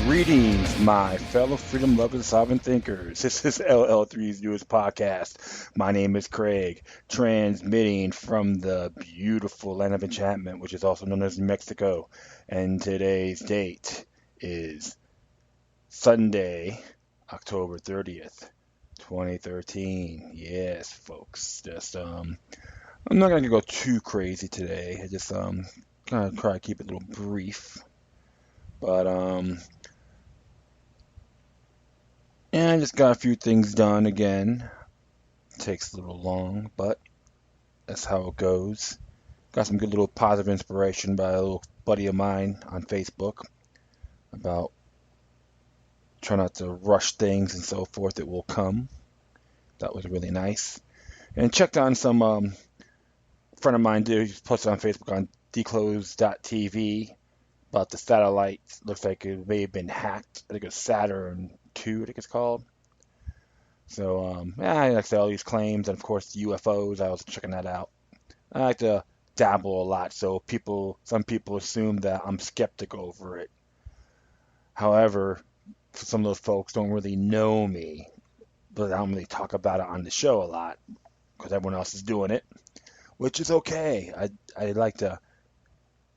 Greetings, my fellow freedom lovers, sovereign thinkers. This is LL3's newest podcast. My name is Craig, transmitting from the beautiful land of enchantment, which is also known as New Mexico. And today's date is Sunday, October 30th, 2013. Yes, folks. I'm not gonna go too crazy today. I just gonna try to keep it a little brief. But and I just got a few things done again. Takes a little long, but that's how it goes. Got some good little positive inspiration by a little buddy of mine on Facebook about try not to rush things and so forth. It will come. That was really nice. And checked on some friend of mine did. He posted on Facebook on declose.tv about the satellite. Looks like it may have been hacked. I think it's Saturn II, I think it's called. So, I like to say all these claims, and of course the UFOs. I was checking that out. I like to dabble a lot, so some people assume that I'm skeptic over it. However, some of those folks don't really know me, but I don't really talk about it on the show a lot because everyone else is doing it, which is okay. I like to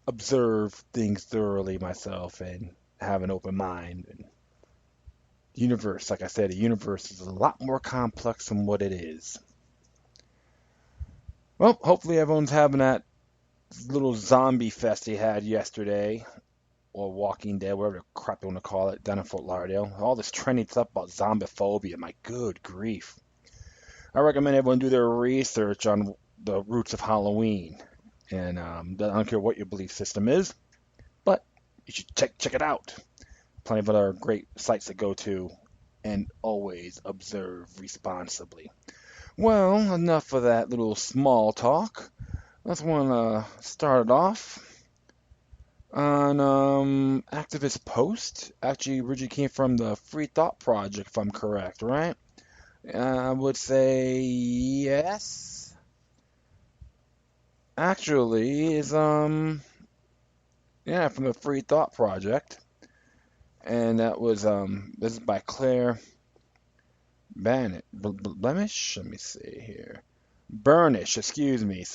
observe things thoroughly myself and have an open mind. And universe, like I said, the universe is a lot more complex than what it is. Well, hopefully everyone's having that little zombie fest they had yesterday, or Walking Dead, whatever the crap you want to call it, down in Fort Lauderdale. All this trending stuff about zombie-phobia, my good grief. I recommend everyone do their research on the roots of Halloween. And I don't care what your belief system is, but you should check it out. Plenty of other great sites to go to, and always observe responsibly. Well, enough of that little small talk. Let's want to start it off on activist post. Actually, originally came from the Free Thought Project, if I'm correct, right? I would say yes. Actually, is from the Free Thought Project. And that was this is by Claire Blemish. Let me see here. Burnish, excuse me.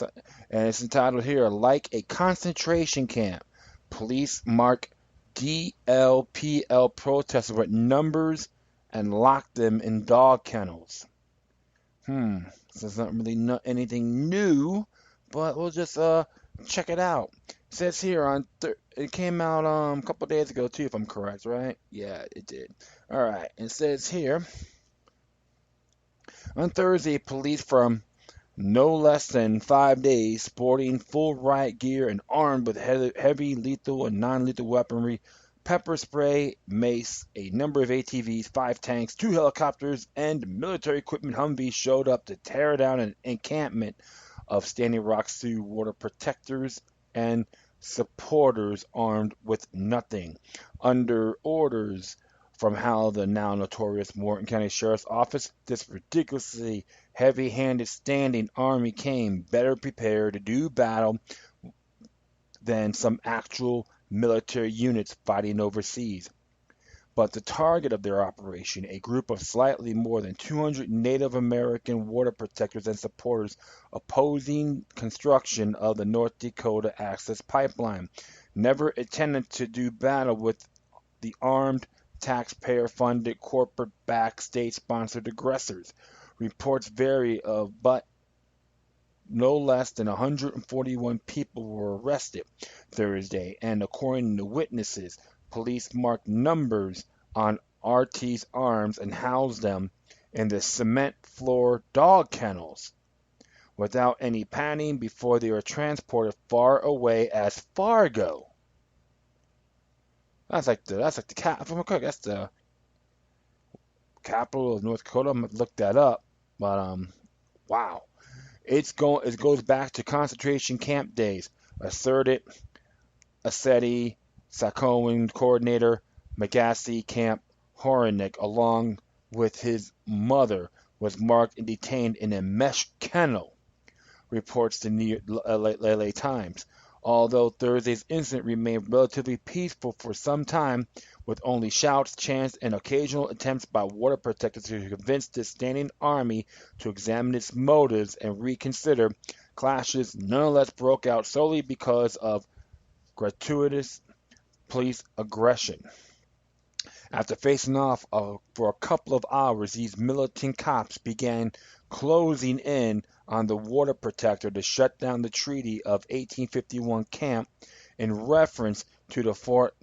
And it's entitled here, Like a Concentration Camp. Police mark DAPL protesters with numbers and lock them in dog kennels. So it's not really anything new, but we'll just check it out. It says here it came out a couple days ago too, if I'm correct, right? Yeah, it did. All right. It says here on Thursday, police from no less than 5 days, sporting full riot gear and armed with heavy, lethal, and non-lethal weaponry, pepper spray, mace, a number of ATVs, 5 tanks, 2 helicopters, and military equipment Humvees showed up to tear down an encampment of Standing Rock Sioux water protectors and supporters armed with nothing. Under orders from the now notorious Morton County Sheriff's Office, this ridiculously heavy-handed standing army came better prepared to do battle than some actual military units fighting overseas. But the target of their operation, a group of slightly more than 200 Native American water protectors and supporters opposing construction of the North Dakota Access Pipeline, never intended to do battle with the armed, taxpayer-funded, corporate-backed, state-sponsored aggressors. Reports vary but no less than 141 people were arrested Thursday, and according to witnesses, police marked numbers on RT's arms and housed them in the cement floor dog kennels without any padding before they were transported far away as Fargo. That's like the capital of North Dakota. I'm gonna look that up, but wow, it goes back to concentration camp days. Asserted Assetti Sakoan coordinator Magassy Camp Horonick, along with his mother, was marked and detained in a mesh kennel, reports the LA Times. Although Thursday's incident remained relatively peaceful for some time, with only shouts, chants, and occasional attempts by water protectors to convince the standing army to examine its motives and reconsider, clashes nonetheless broke out solely because of gratuitous police aggression. After facing off for a couple of hours, these militant cops began closing in on the water protector to shut down the Treaty of 1851 camp in reference to the Fort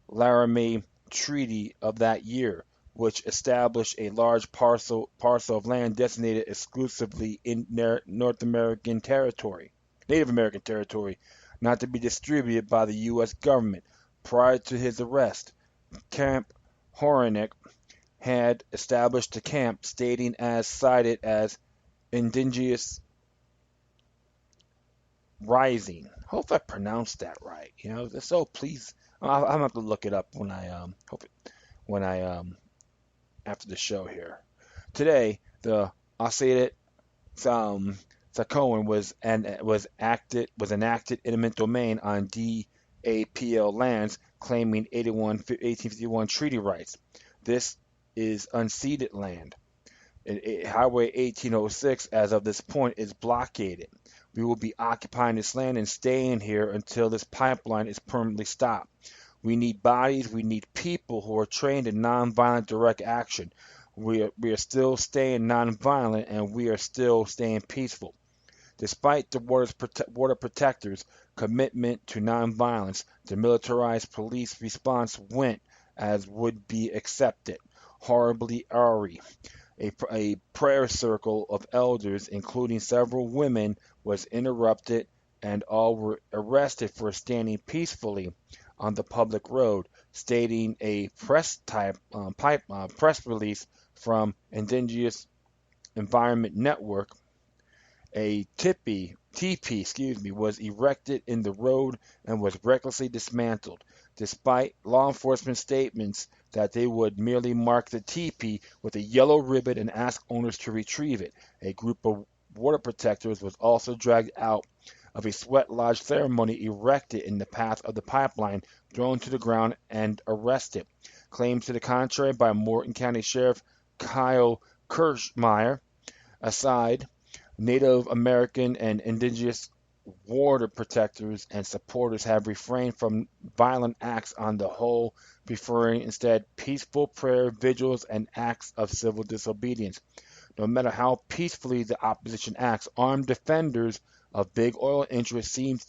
Laramie Treaty of that year, which established a large parcel of land designated exclusively in North American territory, Native American territory, not to be distributed by the U.S. government. Prior to his arrest, Camp Hornick had established the camp, stating as cited as indigenous rising. Hope I pronounced that right. So please, I'm gonna have to look it up when I after the show here. Today, the Osage Sacoan was enacted eminent domain on DAPL lands, claiming 1851 treaty rights. This is unceded land. Highway 1806, as of this point, is blockaded. We will be occupying this land and staying here until this pipeline is permanently stopped. We need bodies, we need people who are trained in nonviolent direct action. We are still staying nonviolent, and we are still staying peaceful. Despite the water protectors' commitment to nonviolence, the militarized police response went as would be accepted, horribly awry. A prayer circle of elders, including several women, was interrupted, and all were arrested for standing peacefully on the public road, stating a press release from Indigenous Environment Network. A teepee, was erected in the road and was recklessly dismantled, despite law enforcement statements that they would merely mark the teepee with a yellow ribbon and ask owners to retrieve it. A group of water protectors was also dragged out of a sweat lodge ceremony erected in the path of the pipeline, thrown to the ground, and arrested. Claims to the contrary by Morton County Sheriff Kyle Kirschmeyer aside, Native American and indigenous water protectors and supporters have refrained from violent acts on the whole, preferring instead peaceful prayer vigils and acts of civil disobedience. No matter how peacefully the opposition acts, armed defenders of big oil interests seems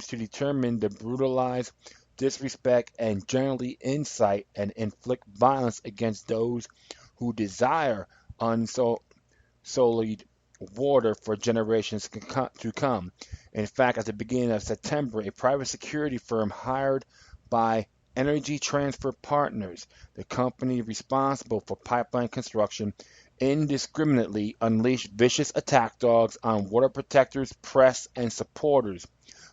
to determine to brutalize, disrespect, and generally incite and inflict violence against those who desire unsullied water for generations to come. In fact, at the beginning of September, a private security firm hired by Energy Transfer Partners, the company responsible for pipeline construction, indiscriminately unleashed vicious attack dogs on water protectors, press, and supporters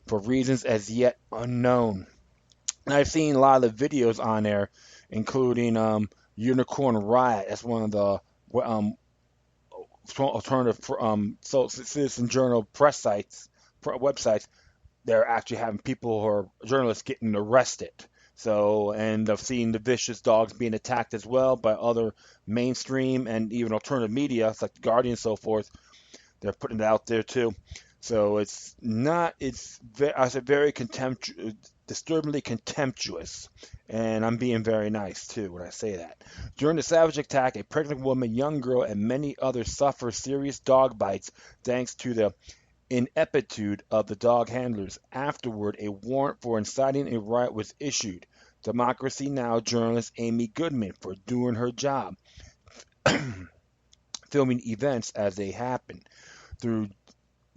for reasons as yet unknown. And I've seen a lot of the videos on there, including Unicorn Riot. That's one of the alternative citizen journal press websites. They're actually having people who are journalists getting arrested. So, and I've seen the vicious dogs being attacked as well by other mainstream and even alternative media, like The Guardian and so forth. They're putting it out there too. So I said very disturbingly contemptuous, and I'm being very nice too when I say that. During the savage attack, a pregnant woman, young girl, and many others suffer serious dog bites thanks to the ineptitude of the dog handlers. Afterward, a warrant for inciting a riot was issued. Democracy Now! Journalist Amy Goodman for doing her job, filming events as they happen.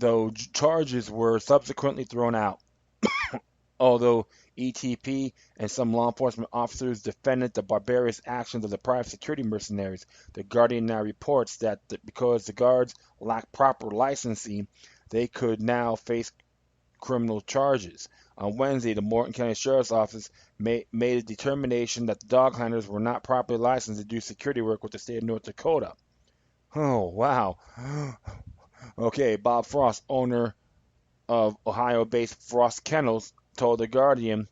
Though charges were subsequently thrown out, although ETP and some law enforcement officers defended the barbarous actions of the private security mercenaries. The Guardian now reports that because the guards lacked proper licensing, they could now face criminal charges. On Wednesday, the Morton County Sheriff's Office made a determination that the dog handlers were not properly licensed to do security work with the state of North Dakota. Oh, wow. Okay, Bob Frost, owner of Ohio-based Frost Kennels told The Guardian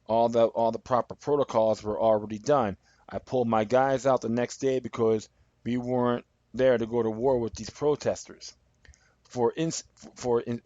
all the proper protocols were already done. I pulled my guys out the next day because we weren't there to go to war with these protesters. For, in,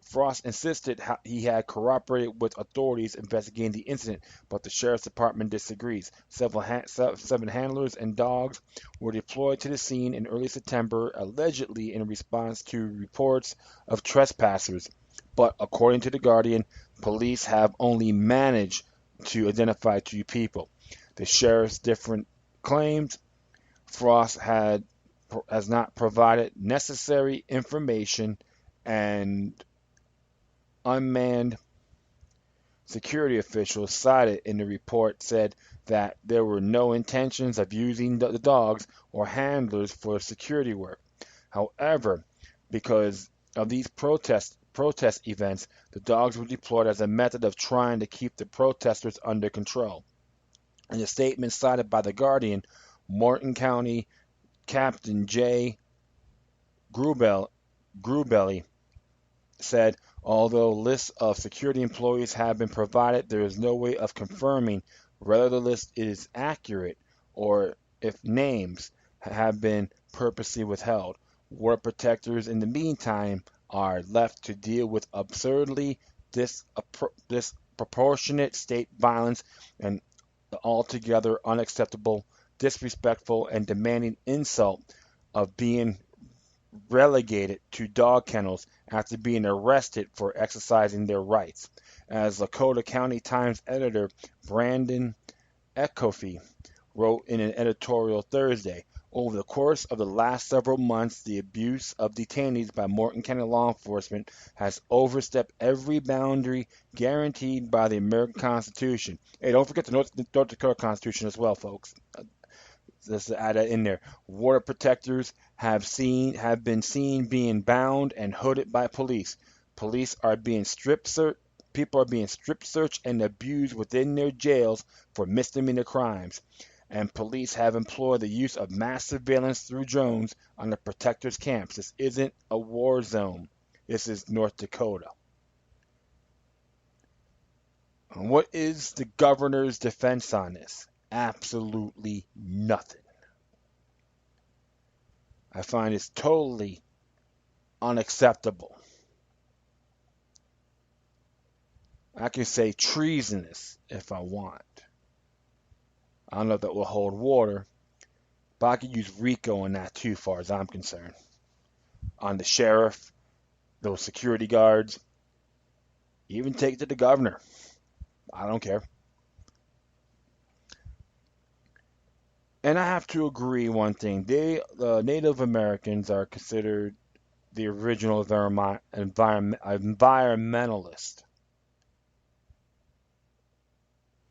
Frost insisted he had cooperated with authorities investigating the incident, but the sheriff's department disagrees. Seven handlers and dogs were deployed to the scene in early September, allegedly in response to reports of trespassers. But according to The Guardian, police have only managed to identify 2 people. The sheriff's different claims. Frost has not provided necessary information, and unmanned security officials cited in the report said that there were no intentions of using the dogs or handlers for security work. However, because of these protest events, the dogs were deployed as a method of trying to keep the protesters under control. In a statement cited by The Guardian, Morton County Captain J. Grubelli said, although lists of security employees have been provided, there is no way of confirming whether the list is accurate or if names have been purposely withheld. War protectors, in the meantime, are left to deal with absurdly disproportionate state violence and the altogether unacceptable, disrespectful, and demanding insult of being relegated to dog kennels after being arrested for exercising their rights. As Lakota County Times editor Brandon Ecofi wrote in an editorial Thursday, over the course of the last several months, the abuse of detainees by Morton County law enforcement has overstepped every boundary guaranteed by the American Constitution. Hey, don't forget the North Dakota Constitution as well, folks. Let's add that in there. Water protectors have been seen being bound and hooded by police. Police are being strip searched. People are being strip searched and abused within their jails for misdemeanor crimes. And police have employed the use of mass surveillance through drones on the protectors' camps. This isn't a war zone. This is North Dakota. And what is the governor's defense on this? Absolutely nothing. I find this totally unacceptable. I can say treasonous if I want. I don't know if that will hold water, but I could use RICO on that too, far as I'm concerned. On the sheriff, those security guards, even take it to the governor. I don't care. And I have to agree one thing. The Native Americans are considered the original environmentalist.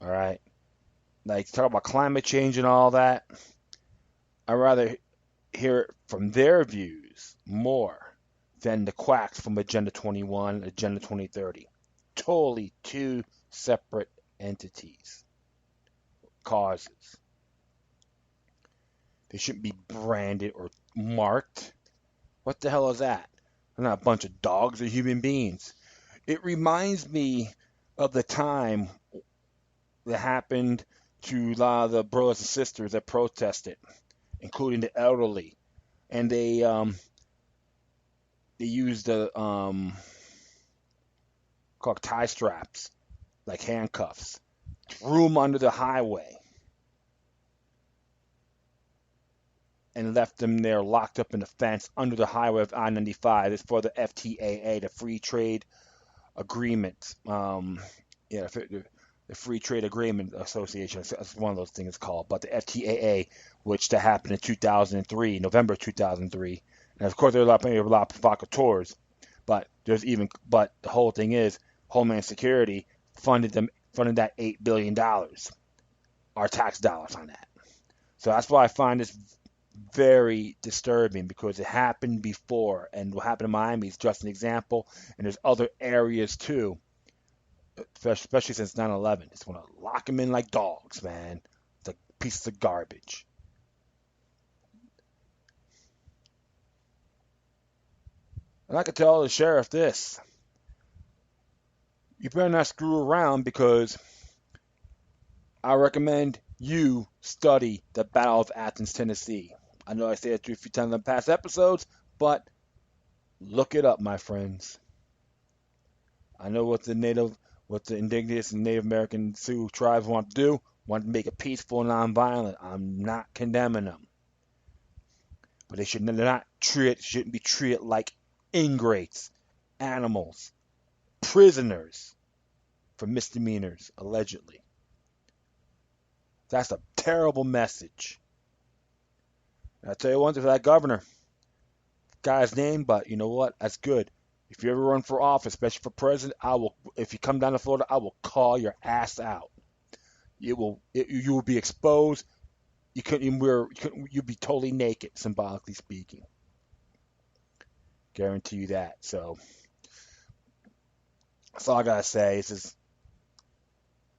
All right. Like, talk about climate change and all that. I'd rather hear it from their views more than the quacks from Agenda 21, Agenda 2030. Totally two separate entities, causes. They shouldn't be branded or marked. What the hell is that? They're not a bunch of dogs or human beings. It reminds me of the time that happened to a lot of the brothers and sisters that protested, including the elderly, and they used the called tie straps like handcuffs, threw them under the highway, and left them there locked up in the fence under the highway of I-95. It's for the FTAA, the Free Trade Agreement. The Free Trade Agreement Association. That's one of those things it's called. But the FTAA, which that happened in 2003, November 2003. And of course, there were a lot of provocateurs. But the whole thing is, Homeland Security funded that $8 billion, our tax dollars on that. So that's why I find this very disturbing, because it happened before, and what happened in Miami is just an example, and there's other areas too, especially since 9/11. Just want to lock them in like dogs, man. It's like pieces of garbage. And I could tell the sheriff this: you better not screw around, because I recommend you study the Battle of Athens, Tennessee. I know I say it a few times in past episodes, but look it up, my friends. I know what the indigenous and Native American Sioux tribes want to do. Want to make it peaceful and nonviolent. I'm not condemning them, but they shouldn't be treated like ingrates, animals, prisoners for misdemeanors, allegedly. That's a terrible message. And I tell you one thing for that governor, guy's name, but you know what? That's good. If you ever run for office, especially for president, I will. If you come down to Florida, I will call your ass out. You will be exposed. You'd be totally naked, symbolically speaking. Guarantee you that. So that's all I gotta say. This is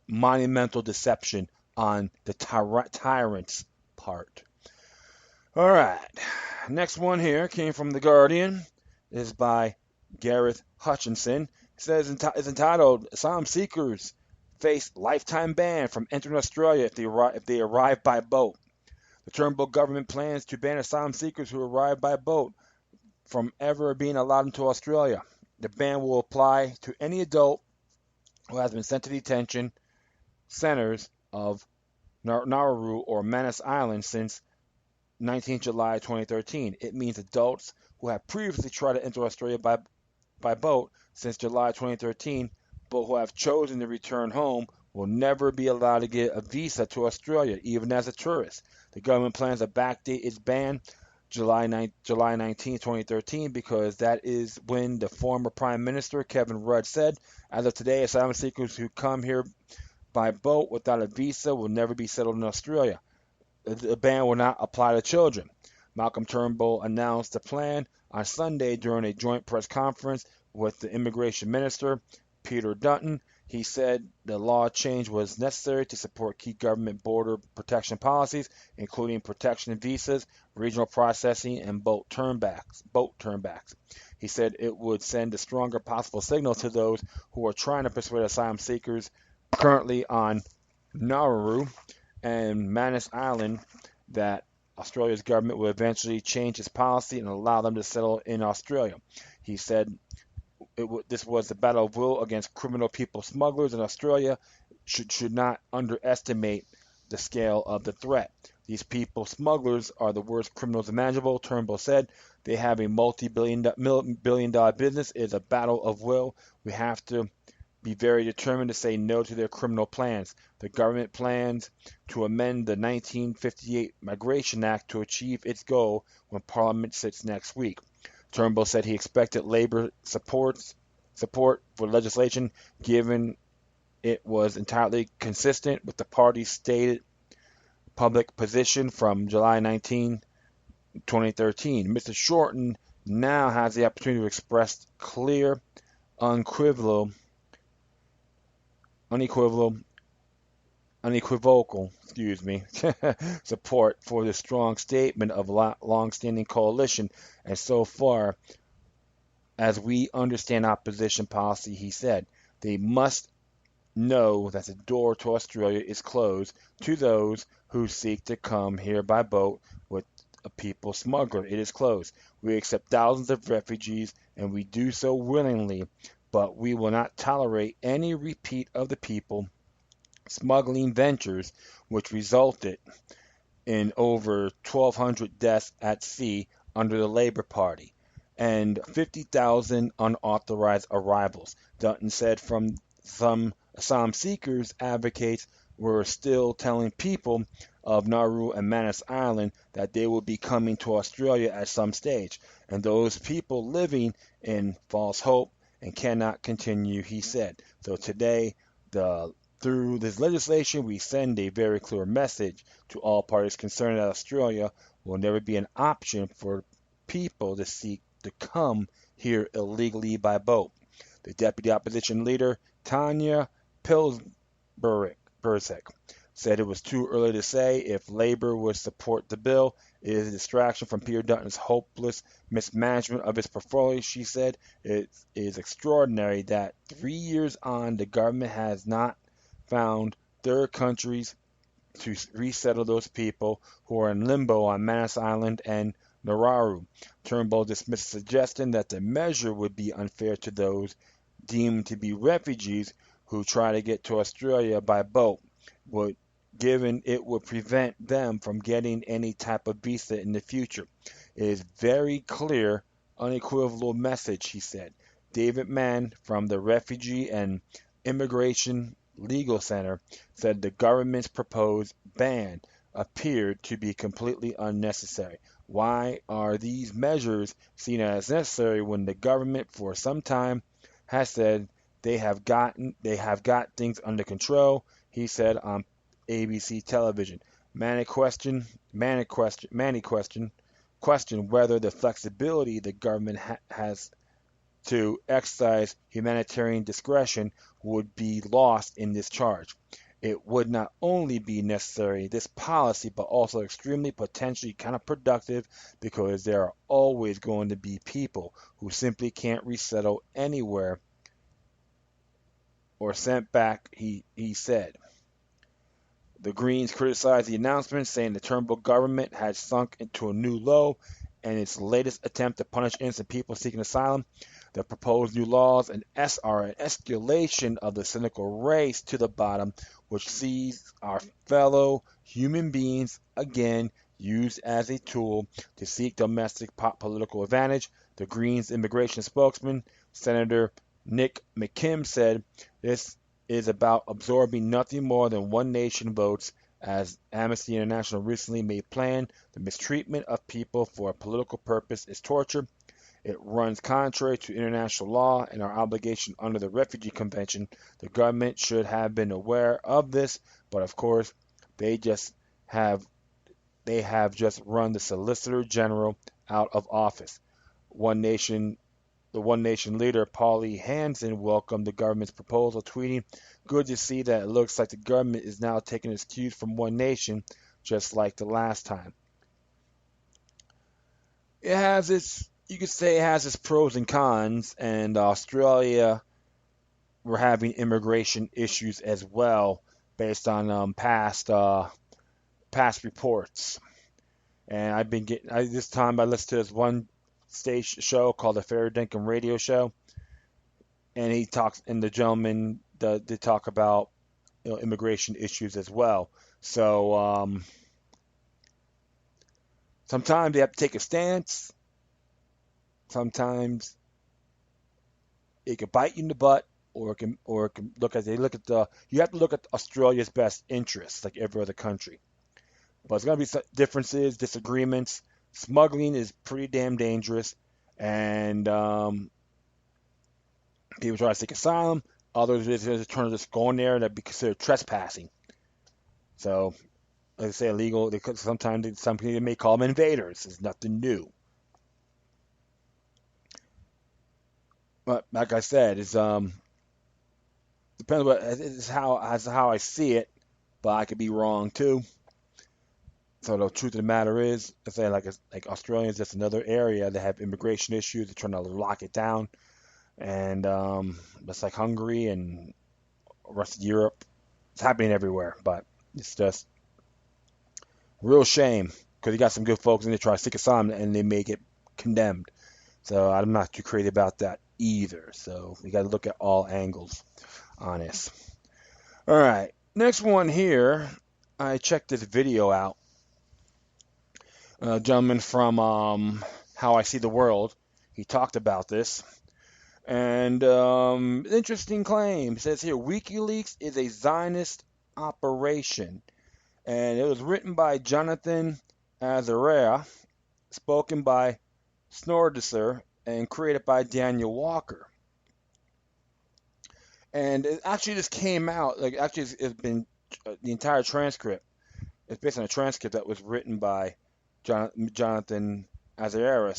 monumental deception on the tyrant's part. All right. Next one here came from The Guardian. It is by Gareth Hutchinson. It says it's entitled "Asylum Seekers Face Lifetime Ban from Entering Australia if they arrive by boat." The Turnbull government plans to ban asylum seekers who arrive by boat from ever being allowed into Australia. The ban will apply to any adult who has been sent to detention centers of Nauru or Manus Island since 19 July 2013. It means adults who have previously tried to enter Australia by boat since July 2013, but who have chosen to return home, will never be allowed to get a visa to Australia, even as a tourist. The government plans to backdate its ban July 19, 2013, because that is when the former Prime Minister, Kevin Rudd, said, "As of today, asylum seekers who come here by boat without a visa will never be settled in Australia. The ban will not apply to children." Malcolm Turnbull announced the plan on Sunday during a joint press conference with the Immigration Minister, Peter Dutton. He said the law change was necessary to support key government border protection policies, including protection visas, regional processing, and boat turnbacks. He said it would send a stronger possible signal to those who are trying to persuade asylum seekers currently on Nauru and Manus Island that Australia's government will eventually change its policy and allow them to settle in Australia. He said this was the battle of will against criminal people smugglers in Australia. Should not underestimate the scale of the threat. These people smugglers are the worst criminals imaginable, Turnbull said. They have a multi-billion dollar business. It is a battle of will. We have to be very determined to say no to their criminal plans. The government plans to amend the 1958 Migration Act to achieve its goal when Parliament sits next week. Turnbull said he expected Labour support for legislation, given it was entirely consistent with the party's stated public position from July 19, 2013. Mr. Shorten now has the opportunity to express clear, unequivocal support for the strong statement of long-standing coalition, and so far as we understand opposition policy, he said, they must know that the door to Australia is closed to those who seek to come here by boat with a people smuggler. It is closed. We accept thousands of refugees, and we do so willingly, but we will not tolerate any repeat of the people smuggling ventures which resulted in over 1,200 deaths at sea under the Labour Party and 50,000 unauthorized arrivals. Dutton said from some asylum seekers advocates were still telling people of Nauru and Manus Island that they will be coming to Australia at some stage, and those people living in false hope and cannot continue, he said. So today, through this legislation, we send a very clear message to all parties concerned that Australia will never be an option for people to seek to come here illegally by boat. The deputy opposition leader, Tanya Pilsberg, said it was too early to say if Labor would support the bill. It is a distraction from Peter Dutton's hopeless mismanagement of his portfolio, she said. It is extraordinary that 3 years on, the government has not found third countries to resettle those people who are in limbo on Manus Island and Nauru. Turnbull dismissed the suggestion that the measure would be unfair to those deemed to be refugees who try to get to Australia by boat, would, given it would prevent them from getting any type of visa in the future. It is very clear, unequivocal message, he said. David Mann from the Refugee and Immigration Legal Center said the government's proposed ban appeared to be completely unnecessary. Why are these measures seen as necessary when the government for some time has said they have got things under control? He said on ABC television. Manny questioned whether the flexibility the government has to exercise humanitarian discretion would be lost in this charge. It would not only be necessary, this policy, but also extremely potentially counterproductive because there are always going to be people who simply can't resettle anywhere or sent back, he said. The Greens criticized the announcement, saying the Turnbull government had sunk into a new low and its latest attempt to punish innocent people seeking asylum. The proposed new laws are an escalation of the cynical race to the bottom, which sees our fellow human beings again used as a tool to seek domestic political advantage. The Greens immigration spokesman, Senator Nick McKim, said this is about absorbing nothing more than one nation votes. As Amnesty International recently made plain, the mistreatment of people for a political purpose is torture. It runs contrary to international law and our obligation under the Refugee Convention. The government should have been aware of this, but of course, they have just run the Solicitor General out of office. The One Nation leader, Paulie Hanson, welcomed the government's proposal, tweeting, "Good to see that it looks like the government is now taking its cues from One Nation, just like the last time." You could say it has its pros and cons, and Australia were having immigration issues as well, based on past reports. And I've been getting this time I listened to this one station show called the Fair Dinkum Radio Show, and the gentleman did talk about immigration issues as well. So sometimes they have to take a stance. Sometimes it can bite you in the butt, or it can you have to look at Australia's best interests, like every other country. But there's going to be some differences, disagreements. Smuggling is pretty damn dangerous, and people try to seek asylum. Others just turn to just going there and that'd be considered trespassing. So, like I say, illegal. Sometimes some people may call them invaders. It's nothing new. But like I said, it's depends it's how I see it, but I could be wrong too. So the truth of the matter is, I say like Australia is just another area that have immigration issues. They're trying to lock it down, and just like Hungary and the rest of Europe, it's happening everywhere. But it's just a real shame because you got some good folks in there trying to seek asylum and they may get condemned. So I'm not too crazy about that either. So we got to look at all angles on this. All right, next one here. I checked this video out. A gentleman from How I See the World. He talked about this. And interesting claim. It says here, Wikileaks is a Zionist operation. And it was written by Jonathan Azariah, spoken by Snordiser, and created by Daniel Walker. And it actually just came out, it's been the entire transcript. It's based on a transcript that was written by Jonathan Azariah.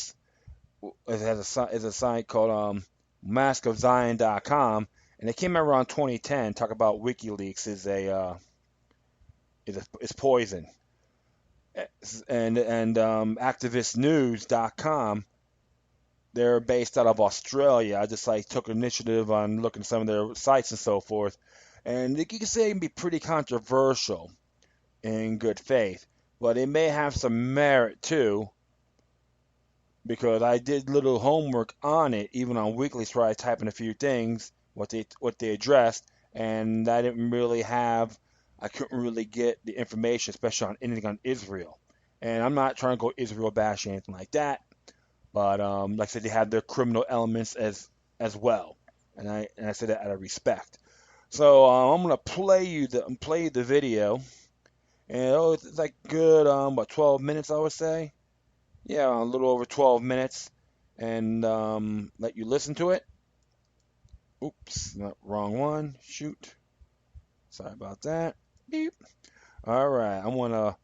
It has a site called maskofzion.com, and it came out around 2010. Talk about Wikileaks is a is poison. And activistnews.com, they're based out of Australia. I just like took initiative on looking at some of their sites and so forth. And you can say it can be pretty controversial in good faith, but it may have some merit too, because I did little homework on it, even on Wikileaks, where I typed in a few things, what they addressed, and I couldn't really get the information, especially on anything on Israel. And I'm not trying to go Israel bash or anything like that, but like I said, they have their criminal elements as well, and I said that out of respect. So I'm gonna play you the video, and it's like good 12 minutes, I would say. Yeah, a little over 12 minutes, and let you listen to it. Oops, not wrong one. Shoot. Sorry about that. Beep. All right, I want to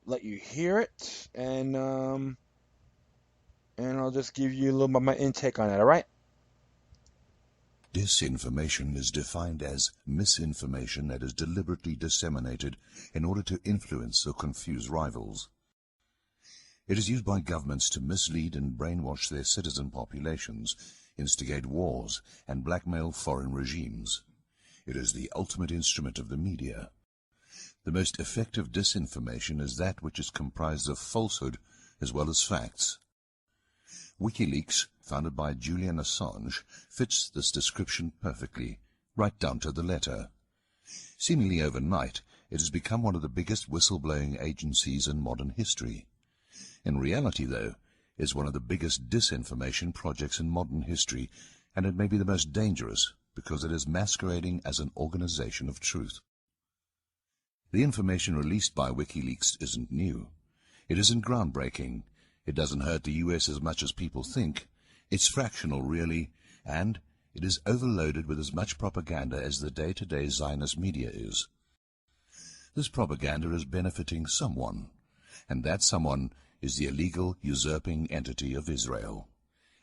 let you hear it, and I'll just give you a little bit of my intake on it. All right. Disinformation is defined as misinformation that is deliberately disseminated in order to influence or confuse rivals. It is used by governments to mislead and brainwash their citizen populations, instigate wars, and blackmail foreign regimes. It is the ultimate instrument of the media. The most effective disinformation is that which is comprised of falsehood as well as facts. Wikileaks, founded by Julian Assange, fits this description perfectly, right down to the letter. Seemingly overnight, it has become one of the biggest whistleblowing agencies in modern history. In reality, though, it is one of the biggest disinformation projects in modern history, and it may be the most dangerous because it is masquerading as an organization of truth. The information released by Wikileaks isn't new. It isn't groundbreaking. It doesn't hurt the US as much as people think. It's fractional, really, and it is overloaded with as much propaganda as the day-to-day Zionist media is. This propaganda is benefiting someone, and that someone is the illegal, usurping entity of Israel.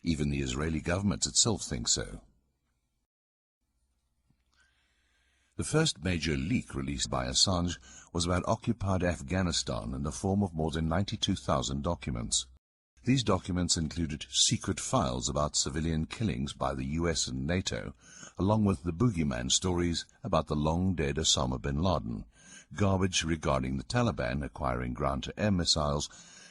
Even the Israeli government itself thinks so. The first major leak released by Assange was about occupied Afghanistan in the form of more than 92,000 documents. These documents included secret files about civilian killings by the US and NATO, along with the boogeyman stories about the long-dead Osama bin Laden, garbage regarding the Taliban acquiring ground-to-air missiles,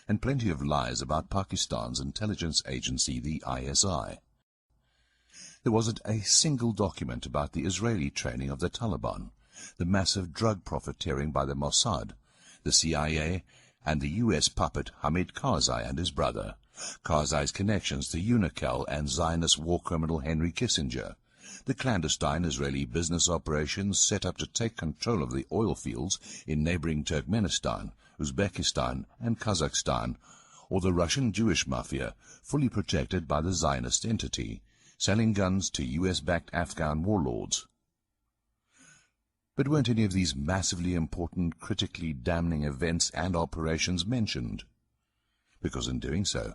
and plenty of lies about Pakistan's intelligence agency, the ISI. There wasn't a single document about the Israeli training of the Taliban, the massive drug profiteering by the Mossad, the CIA, and the U.S. puppet Hamid Karzai and his brother, Karzai's connections to Unical and Zionist war criminal Henry Kissinger, the clandestine Israeli business operations set up to take control of the oil fields in neighboring Turkmenistan, Uzbekistan, and Kazakhstan, or the Russian Jewish mafia, fully protected by the Zionist entity, selling guns to US-backed Afghan warlords. But weren't any of these massively important, critically damning events and operations mentioned? Because in doing so,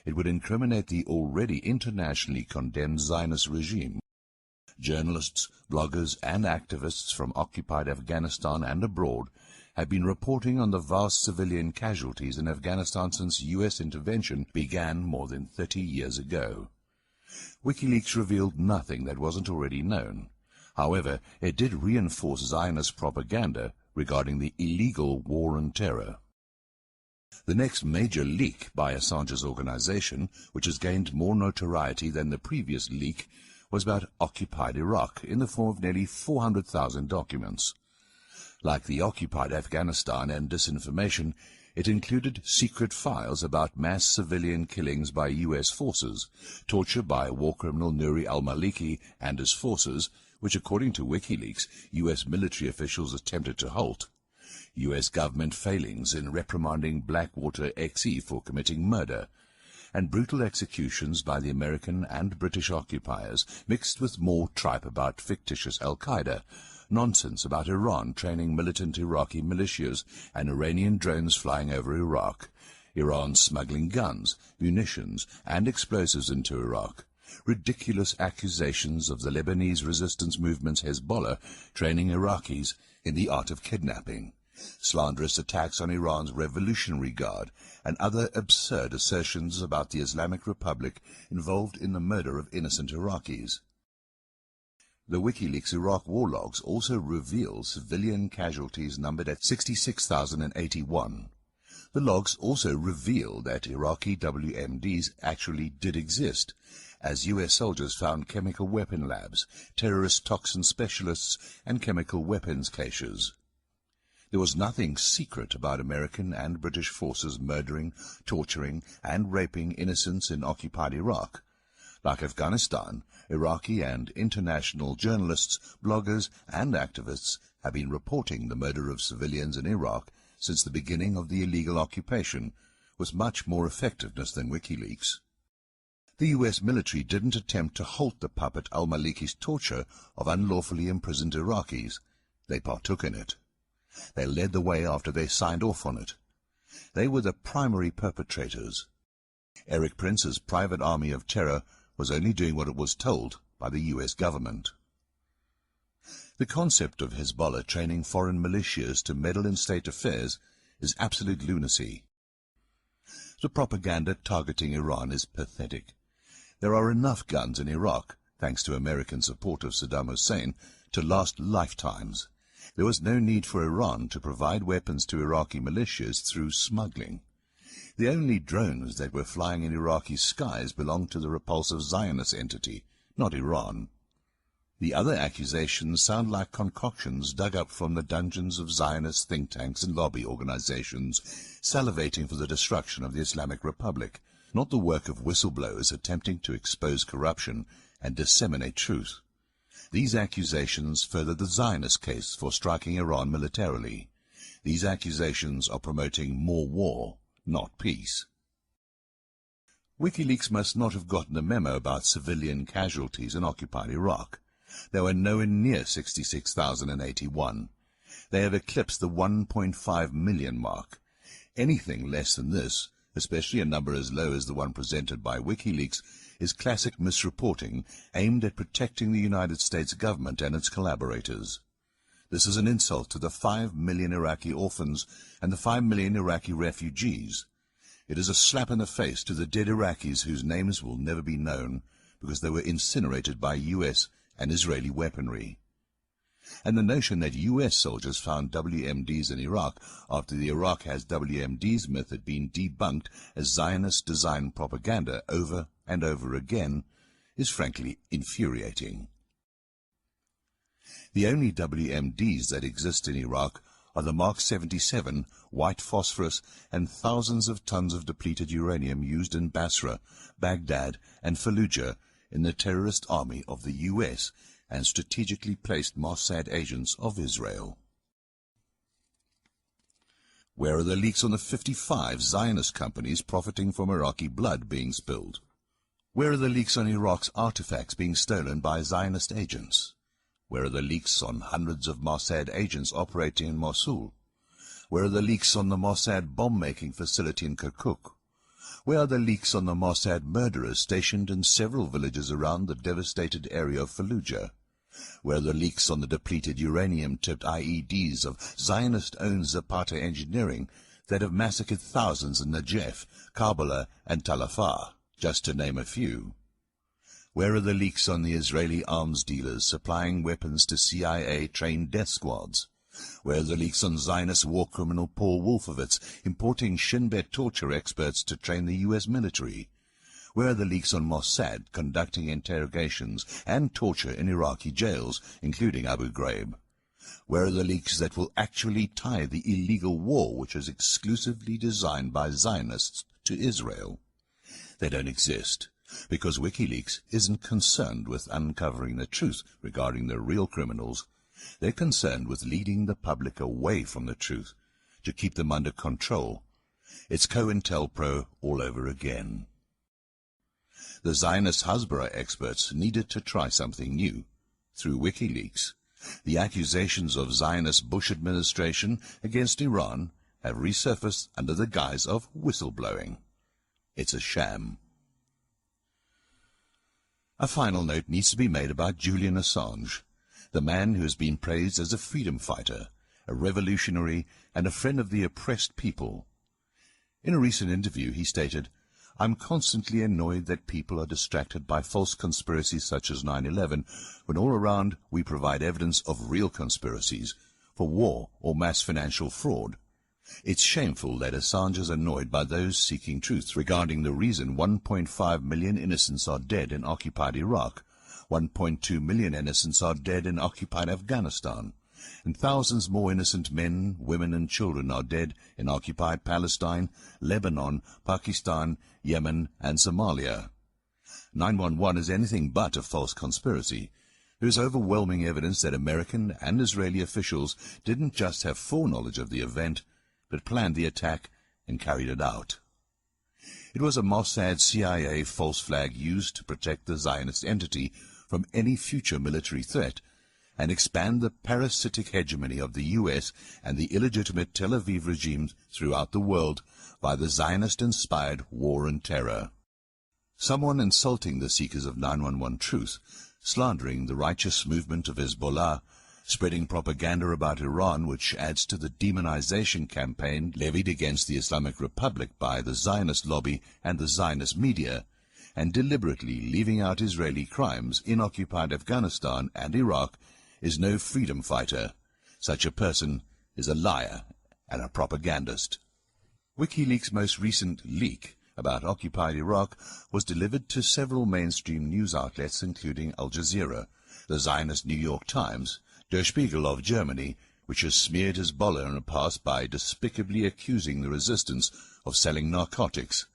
it would incriminate the already internationally condemned Zionist regime. Journalists, bloggers, and activists from occupied Afghanistan and abroad have been reporting on the vast civilian casualties in Afghanistan since U.S. intervention began more than 30 years ago. Wikileaks revealed nothing that wasn't already known. However, it did reinforce Zionist propaganda regarding the illegal war on terror. The next major leak by Assange's organization, which has gained more notoriety than the previous leak, was about occupied Iraq in the form of nearly 400,000 documents. Like the occupied Afghanistan and disinformation, it included secret files about mass civilian killings by U.S. forces, torture by war criminal Nouri al-Maliki and his forces, which according to Wikileaks, U.S. military officials attempted to halt, U.S. government failings in reprimanding Blackwater XE for committing murder, and brutal executions by the American and British occupiers, mixed with more tripe about fictitious Al-Qaeda, nonsense about Iran training militant Iraqi militias and Iranian drones flying over Iraq, Iran smuggling guns, munitions, and explosives into Iraq, ridiculous accusations of the Lebanese resistance movement's Hezbollah training Iraqis in the art of kidnapping, slanderous attacks on Iran's Revolutionary Guard, and other absurd assertions about the Islamic Republic involved in the murder of innocent Iraqis. The Wikileaks Iraq war logs also reveal civilian casualties numbered at 66,081. The logs also reveal that Iraqi WMDs actually did exist, as US soldiers found chemical weapon labs, terrorist toxin specialists, and chemical weapons caches. There was nothing secret about American and British forces murdering, torturing, and raping innocents in occupied Iraq. Like Afghanistan, Iraqi and international journalists, bloggers, and activists have been reporting the murder of civilians in Iraq since the beginning of the illegal occupation, with much more effectiveness than Wikileaks. The US military didn't attempt to halt the puppet al-Maliki's torture of unlawfully imprisoned Iraqis. They partook in it. They led the way after they signed off on it. They were the primary perpetrators. Eric Prince's private army of terror was only doing what it was told by the US government. The concept of Hezbollah training foreign militias to meddle in state affairs is absolute lunacy. The propaganda targeting Iran is pathetic. There are enough guns in Iraq, thanks to American support of Saddam Hussein, to last lifetimes. There was no need for Iran to provide weapons to Iraqi militias through smuggling. The only drones that were flying in Iraqi skies belonged to the repulsive Zionist entity, not Iran. The other accusations sound like concoctions dug up from the dungeons of Zionist think tanks and lobby organizations, salivating for the destruction of the Islamic Republic, not the work of whistleblowers attempting to expose corruption and disseminate truth. These accusations further the Zionist case for striking Iran militarily. These accusations are promoting more war, not peace. Wikileaks must not have gotten the memo about civilian casualties in occupied Iraq. There were nowhere near 66,081. They have eclipsed the 1.5 million mark. Anything less than this, especially a number as low as the one presented by Wikileaks, is classic misreporting aimed at protecting the United States government and its collaborators. This is an insult to the 5 million Iraqi orphans and the 5 million Iraqi refugees. It is a slap in the face to the dead Iraqis whose names will never be known because they were incinerated by US and Israeli weaponry. And the notion that US soldiers found WMDs in Iraq after the Iraq has WMDs myth had been debunked as Zionist design propaganda over and over again is frankly infuriating. The only WMDs that exist in Iraq are the Mark 77, white phosphorus, and thousands of tons of depleted uranium used in Basra, Baghdad, and Fallujah in the terrorist army of the US and strategically placed Mossad agents of Israel. Where are the leaks on the 55 Zionist companies profiting from Iraqi blood being spilled? Where are the leaks on Iraq's artifacts being stolen by Zionist agents? Where are the leaks on hundreds of Mossad agents operating in Mosul? Where are the leaks on the Mossad bomb-making facility in Kirkuk? Where are the leaks on the Mossad murderers stationed in several villages around the devastated area of Fallujah? Where are the leaks on the depleted uranium-tipped IEDs of Zionist-owned Zapata engineering that have massacred thousands in Najaf, Karbala, and Tal Afar, just to name a few? Where are the leaks on the Israeli arms dealers supplying weapons to CIA-trained death squads? Where are the leaks on Zionist war criminal Paul Wolfowitz importing Shin Bet torture experts to train the U.S. military? Where are the leaks on Mossad conducting interrogations and torture in Iraqi jails, including Abu Ghraib? Where are the leaks that will actually tie the illegal war, which is exclusively designed by Zionists, to Israel? They don't exist, because Wikileaks isn't concerned with uncovering the truth regarding the real criminals. They're concerned with leading the public away from the truth, to keep them under control. It's COINTELPRO all over again. The Zionist Hasbara experts needed to try something new. Through Wikileaks, the accusations of Zionist Bush administration against Iran have resurfaced under the guise of whistleblowing. It's a sham. A final note needs to be made about Julian Assange, the man who has been praised as a freedom fighter, a revolutionary, and a friend of the oppressed people. In a recent interview, he stated, "I'm constantly annoyed that people are distracted by false conspiracies such as 9/11, when all around we provide evidence of real conspiracies for war or mass financial fraud. It's shameful that Assange is annoyed by those seeking truth regarding the reason 1.5 million innocents are dead in occupied Iraq, 1.2 million innocents are dead in occupied Afghanistan, and thousands more innocent men, women and children are dead in occupied Palestine, Lebanon, Pakistan, Yemen and Somalia. 9/11 is anything but a false conspiracy. There is overwhelming evidence that American and Israeli officials didn't just have foreknowledge of the event, but planned the attack and carried it out. It was a Mossad CIA false flag used to protect the Zionist entity from any future military threat and expand the parasitic hegemony of the U.S. and the illegitimate Tel Aviv regimes throughout the world by the Zionist-inspired war and terror. Someone insulting the seekers of 9/11 truth, slandering the righteous movement of Hezbollah, spreading propaganda about Iran which adds to the demonization campaign levied against the Islamic Republic by the Zionist lobby and the Zionist media, and deliberately leaving out Israeli crimes in occupied Afghanistan and Iraq is no freedom fighter. Such a person is a liar and a propagandist. Wikileaks' most recent leak about occupied Iraq was delivered to several mainstream news outlets including Al Jazeera, the Zionist New York Times, Der Spiegel of Germany, which has smeared Hezbollah in the past by despicably accusing the resistance of selling narcotics,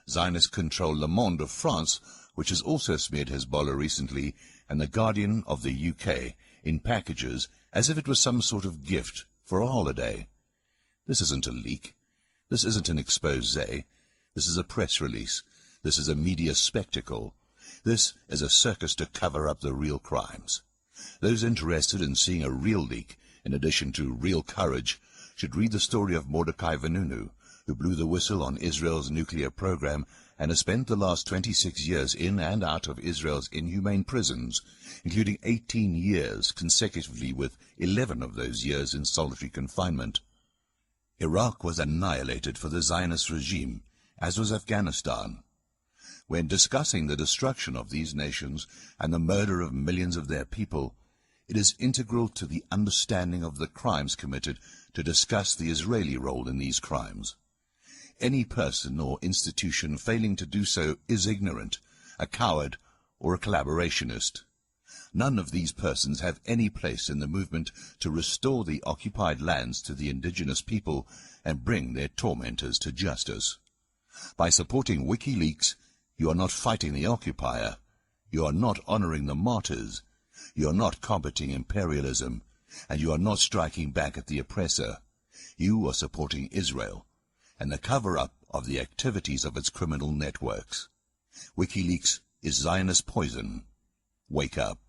Zionist-controlled Le Monde of France, which has also smeared Hezbollah recently, and The Guardian of the UK, in packages as if it was some sort of gift for a holiday. This isn't a leak. This isn't an expose. This is a press release. This is a media spectacle. This is a circus to cover up the real crimes. Those interested in seeing a real leak, in addition to real courage, should read the story of Mordecai Vanunu, who blew the whistle on Israel's nuclear program and has spent the last 26 years in and out of Israel's inhumane prisons, including 18 years consecutively, with 11 of those years in solitary confinement. Iraq was annihilated for the Zionist regime, as was Afghanistan. When discussing the destruction of these nations and the murder of millions of their people, it is integral to the understanding of the crimes committed to discuss the Israeli role in these crimes. Any person or institution failing to do so is ignorant, a coward, or a collaborationist. None of these persons have any place in the movement to restore the occupied lands to the indigenous people and bring their tormentors to justice. By supporting Wikileaks, you are not fighting the occupier. You are not honoring the martyrs. You are not combating imperialism, and you are not striking back at the oppressor. You are supporting Israel and the cover-up of the activities of its criminal networks. Wikileaks is Zionist poison. Wake up.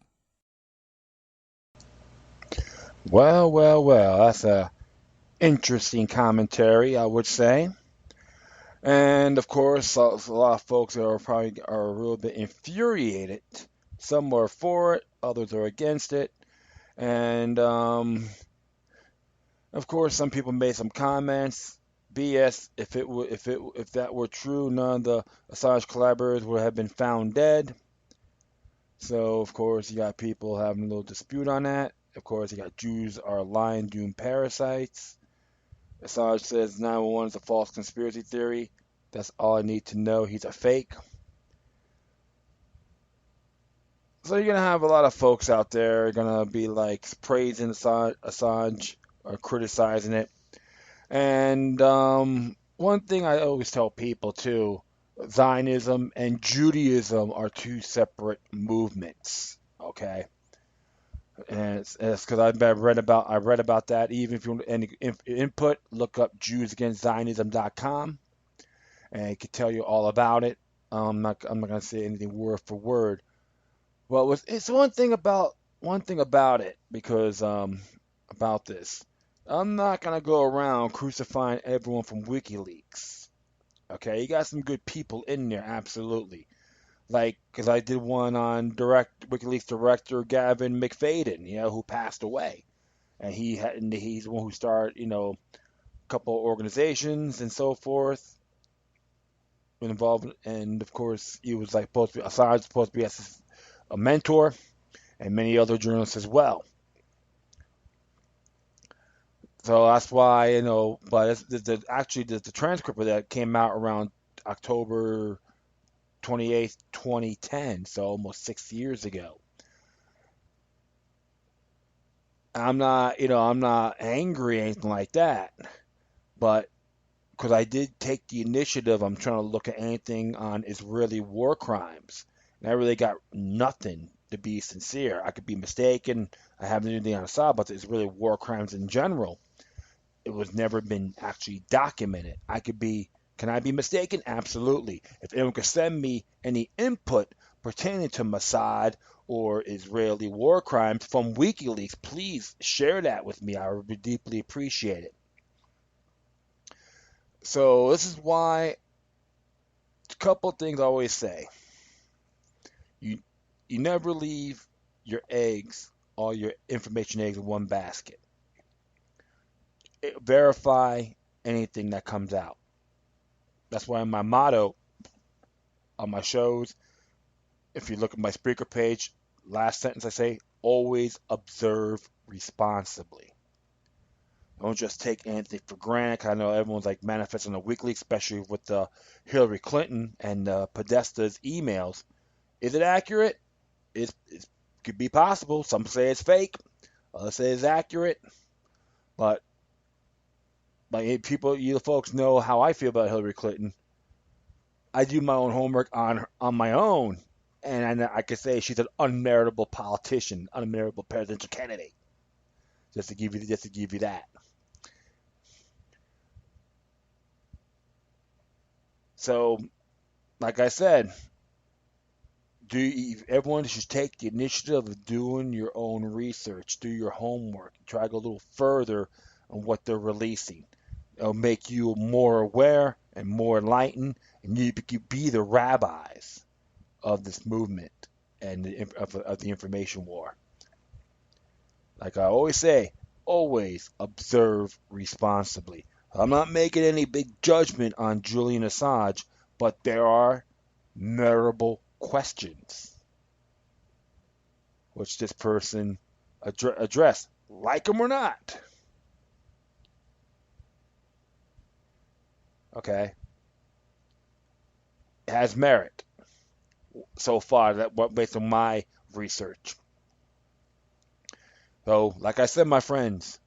Well, that's a interesting commentary, I would say. And of course, a lot of folks are a little bit infuriated. Some are for it, others are against it. And of course, some people made some comments. BS. If that were true, none of the Assange collaborators would have been found dead. So of course, you got people having a little dispute on that. Of course, you got Jews are lying, doomed parasites. Assange says 9/11 is a false conspiracy theory. That's all I need to know. He's a fake. So you're gonna have a lot of folks out there gonna be like praising Assange or criticizing it. And one thing I always tell people too, Zionism and Judaism are two separate movements. Okay, and it's because I read about that. Even if you want any input, look up JewsAgainstZionism.com, and it can tell you all about it. I'm not gonna say anything word for word. Well, it's one thing about it because about this. I'm not gonna go around crucifying everyone from WikiLeaks. Okay, you got some good people in there, absolutely. Like, because I did one on WikiLeaks director Gavin McFadden, who passed away. and he's the one who started, a couple of organizations and so forth involved. And of course, he was like supposed to be Assange supposed to be a mentor, and many other journalists as well. So that's why, but actually the transcript of that came out around October 28th, 2010, so almost 6 years ago. I'm not angry or anything like that, but because I did take the initiative, I'm trying to look at anything on Israeli war crimes, and I really got nothing, to be sincere. I could be mistaken. I haven't anything on Assad, but the Israeli war crimes in general, it was never been actually documented. Can I be mistaken? Absolutely. If anyone could send me any input pertaining to Mossad or Israeli war crimes from Wikileaks, please share that with me. I would deeply appreciate it. So this is why a couple things I always say. You you never leave all your information eggs in one basket. Verify anything that comes out. That's why my motto on my shows, if you look at my speaker page, last sentence I say, always observe responsibly. Don't just take anything for granted. I know everyone's like manifesting a weekly, especially with the Hillary Clinton and Podesta's emails. Is it accurate? It could be possible. Some say it's fake. Others say it's accurate. But you folks know how I feel about Hillary Clinton. I do my own homework on my own, and I could say she's an unmeritable politician, unmeritable presidential candidate. Just to give you that. So, like I said, everyone should take the initiative of doing your own research, do your homework, try to go a little further on what they're releasing. It'll make you more aware and more enlightened, and you be the rabbis of this movement and of the information war. Like I always say, always observe responsibly. I'm not making any big judgment on Julian Assange, but there are memorable questions which this person addressed, like them or not. Okay, it has merit so far. Based on my research. So, like I said, my friends,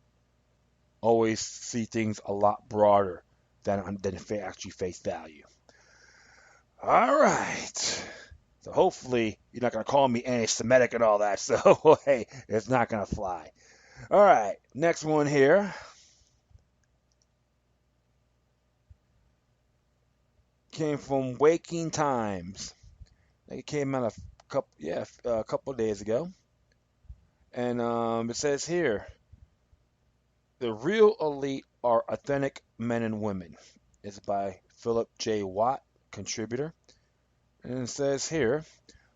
always see things a lot broader than actually face value. All right. So hopefully you're not going to call me anti-Semitic and all that. So, hey, it's not going to fly. All right. Next one here. Came from Waking Times. It came out a couple of days ago. And it says here, the real elite are authentic men and women. It's by Philip J. Watt, contributor. And it says here,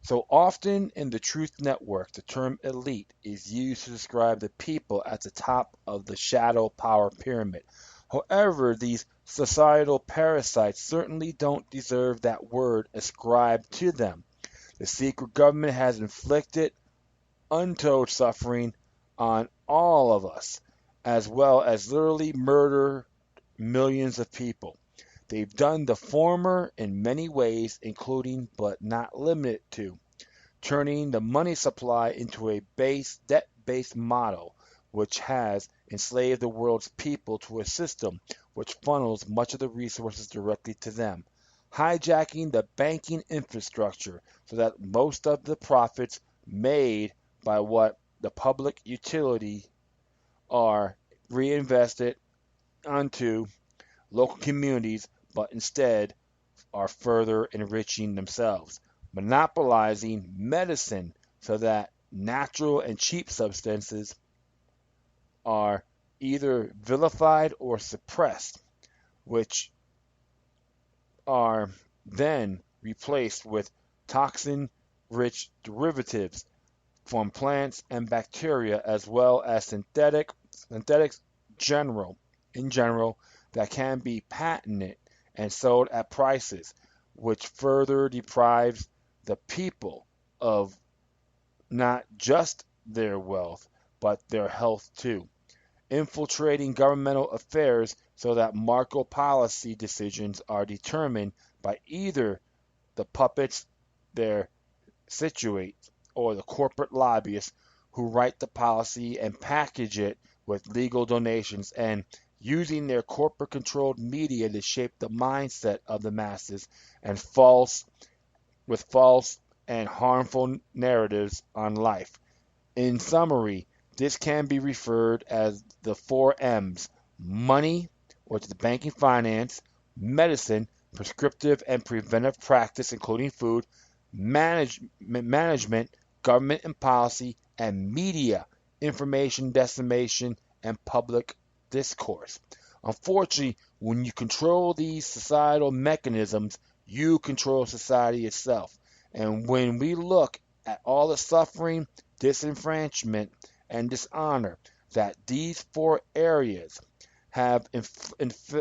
so often in the Truth Network, the term elite is used to describe the people at the top of the shadow power pyramid. However, these societal parasites certainly don't deserve that word ascribed to them. The secret government has inflicted untold suffering on all of us, as well as literally murder millions of people. They've done the former in many ways, including but not limited to turning the money supply into a debt-based model, which has enslaved the world's people to a system which funnels much of the resources directly to them, hijacking the banking infrastructure so that most of the profits made by what the public utility are reinvested onto local communities, but instead are further enriching themselves, monopolizing medicine so that natural and cheap substances are either vilified or suppressed, which are then replaced with toxin-rich derivatives from plants and bacteria, as well as synthetic synthetics in general that can be patented and sold at prices which further deprives the people of not just their wealth, but their health too, infiltrating governmental affairs so that macro policy decisions are determined by either the puppets they're situate or the corporate lobbyists who write the policy and package it with legal donations and using their corporate controlled media to shape the mindset of the masses and false and harmful narratives on life. In summary, this can be referred as the four M's: money, which is banking finance; medicine, prescriptive and preventive practice, including food; management, government and policy; and media, information dissemination and public discourse. Unfortunately, when you control these societal mechanisms, you control society itself. And when we look at all the suffering, disenfranchisement, and dishonor that these four areas have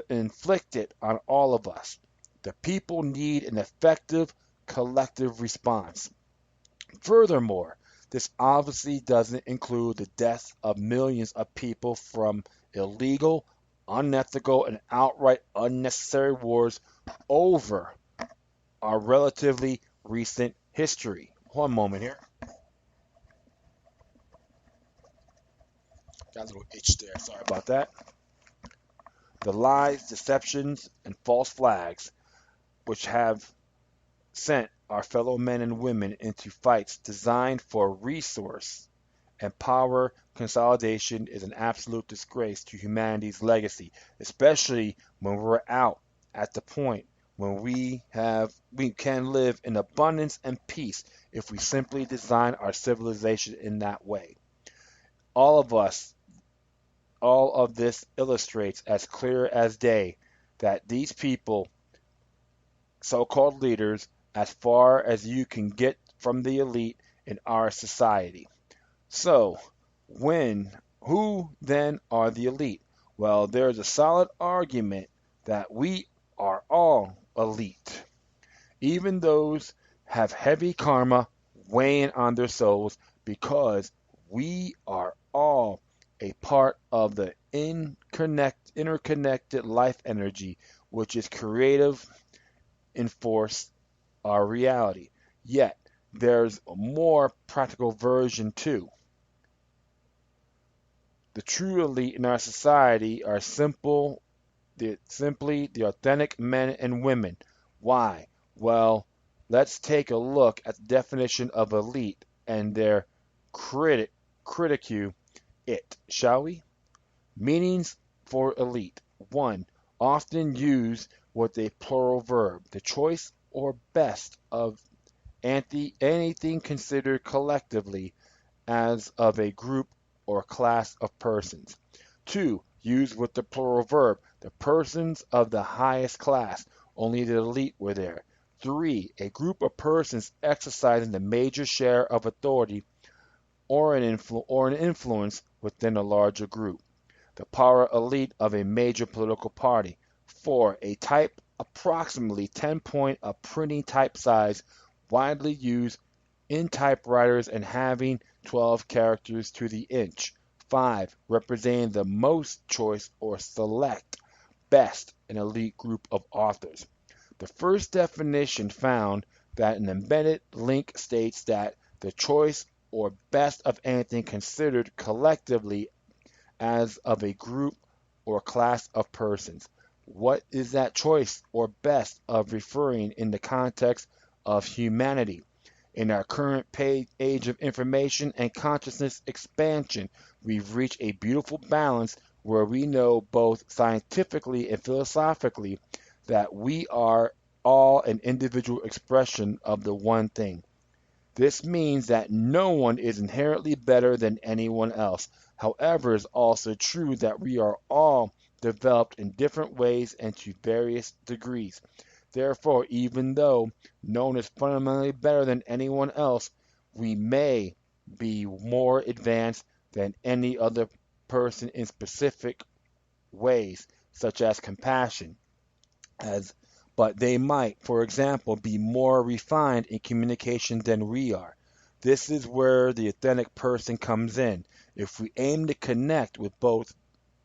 inflicted on all of us, the people need an effective collective response. Furthermore, this obviously doesn't include the deaths of millions of people from illegal, unethical, and outright unnecessary wars over our relatively recent history. One moment here. Got a little itch there. Sorry about that. The lies, deceptions, and false flags which have sent our fellow men and women into fights designed for resource and power consolidation is an absolute disgrace to humanity's legacy, especially when we're out at the point when we can live in abundance and peace if we simply design our civilization in that way. All of us, all of this illustrates as clear as day that these people, so-called leaders, as far as you can get from the elite in our society. So, who then are the elite? Well, there's a solid argument that we are all elite. Even those have heavy karma weighing on their souls because we are all a part of the interconnected life energy which is creative in force our reality. Yet, there's a more practical version too. The true elite in our society are simply the authentic men and women. Why? Well, let's take a look at the definition of elite and their critique it, shall we? Meanings for elite. 1. Often used with a plural verb. The choice or best of anything considered collectively as of a group or class of persons. 2. Used with the plural verb. The persons of the highest class. Only the elite were there. 3. A group of persons exercising the major share of authority or an influence within a larger group. The power elite of a major political party. 4. A type approximately 10 point of printing type size widely used in typewriters and having 12 characters to the inch. 5. Representing the most choice or select best an elite group of authors. The first definition found that an embedded link states that the choice or best of anything considered collectively as of a group or class of persons. What is that choice or best of referring in the context of humanity? In our current age of information and consciousness expansion, we've reached a beautiful balance where we know both scientifically and philosophically that we are all an individual expression of the one thing. This means that no one is inherently better than anyone else. However, it is also true that we are all developed in different ways and to various degrees. Therefore, even though no one is fundamentally better than anyone else, we may be more advanced than any other person in specific ways, such as compassion, as but they might, for example, be more refined in communication than we are. This is where the authentic person comes in. If we aim to connect with both